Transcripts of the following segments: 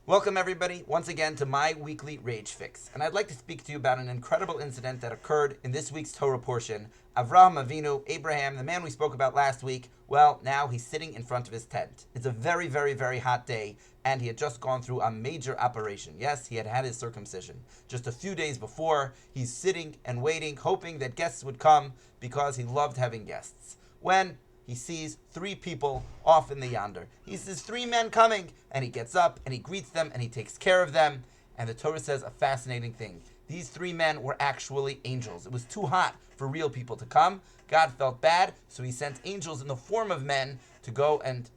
Welcome everybody once again to my weekly Rage Fix. And I'd like to speak to you about an incredible incident that occurred in this week's Torah portion. Avraham Avinu, Abraham, the man we spoke about last week, well, now he's sitting in front of his tent. It's a very, very, very hot day, and he had just gone through a major operation. Yes, he had had his circumcision. Just a few days before, he's sitting and waiting, hoping that guests would come because he loved having guests. When he sees three people off in the yonder. He sees three men coming, and he gets up and he greets them and he takes care of them. And the Torah says a fascinating thing. These three men were actually angels. It was too hot for real people to come. God felt bad, so he sent angels in the form of men to go and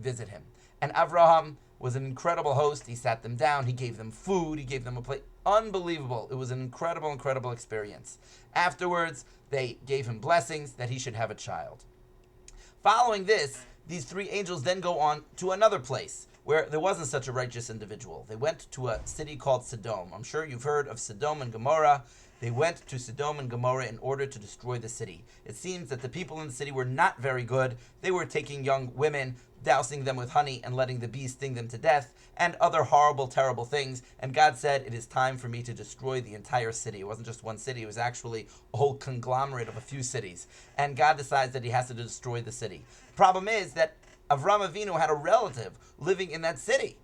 visit him. And Avraham was an incredible host. He sat them down, he gave them food, he gave them a plate. Unbelievable. It was an incredible, incredible experience. Afterwards, they gave him blessings that he should have a child. Following this, these three angels then go on to another place where there wasn't such a righteous individual. They went to a city called Sodom. I'm sure you've heard of Sodom and Gomorrah. They went to Sodom and Gomorrah in order to destroy the city. It seems that the people in the city were not very good. They were taking young women, dousing them with honey and letting the bees sting them to death, and other horrible, terrible things. And God said, it is time for me to destroy the entire city. It wasn't just one city. It was actually a whole conglomerate of a few cities. And God decides that he has to destroy the city. The problem is that Avraham Avinu had a relative living in that city.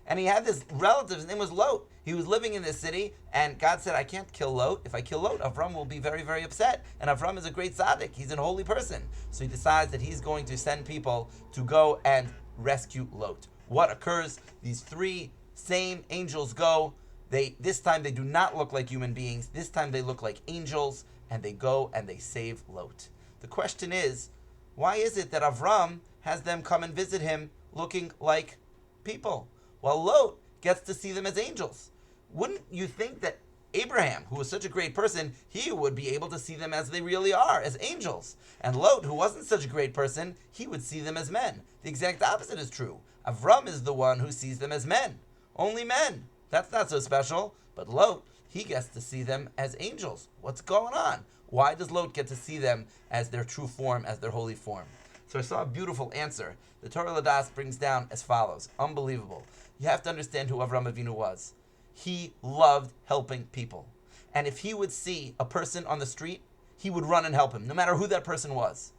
And he had this relative, his name was Lot. He was living in this city, and God said, I can't kill Lot. If I kill Lot, Avram will be very, very upset. And Avram is a great tzaddik. He's a holy person. So he decides that he's going to send people to go and rescue Lot. What occurs? These three same angels go. This time they do not look like human beings. This time they look like angels, and they go and they save Lot. The question is, why is it that Avram has them come and visit him looking like people, while Lot gets to see them as angels? Wouldn't you think that Abraham, who was such a great person, he would be able to see them as they really are, as angels? And Lot, who wasn't such a great person, he would see them as men. The exact opposite is true. Avram is the one who sees them as men. Only men. That's not so special. But Lot, he gets to see them as angels. What's going on? Why does Lot get to see them as their true form, as their holy form? So I saw a beautiful answer. The Torah Ladas brings down as follows. Unbelievable. You have to understand who Avraham Avinu was. He loved helping people. And if he would see a person on the street, he would run and help him, no matter who that person was.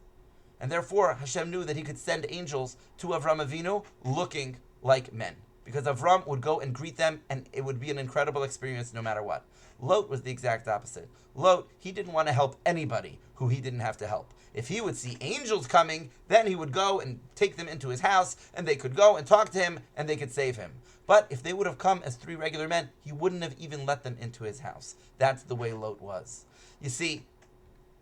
And therefore, Hashem knew that he could send angels to Avraham Avinu looking like men. Because Avram would go and greet them, and it would be an incredible experience no matter what. Lot was the exact opposite. Lot, he didn't want to help anybody who he didn't have to help. If he would see angels coming, then he would go and take them into his house, and they could go and talk to him, and they could save him. But if they would have come as three regular men, he wouldn't have even let them into his house. That's the way Lot was. You see,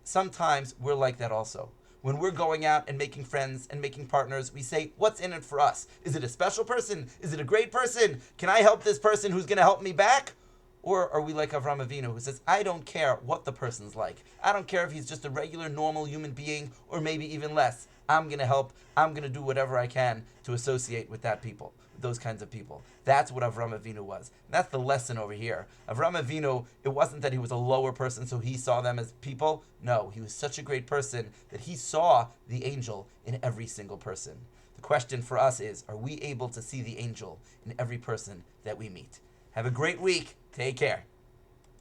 sometimes we're like that also. When we're going out and making friends and making partners, we say, what's in it for us? Is it a special person? Is it a great person? Can I help this person who's going to help me back? Or are we like Avraham Avinu, who says, I don't care what the person's like. I don't care if he's just a regular, normal human being, or maybe even less. I'm going to help. I'm going to do whatever I can to associate with those kinds of people. That's what Avraham Avinu was. And that's the lesson over here. Avraham Avinu, it wasn't that he was a lower person, so he saw them as people. No, he was such a great person that he saw the angel in every single person. The question for us is, are we able to see the angel in every person that we meet? Have a great week. Take care.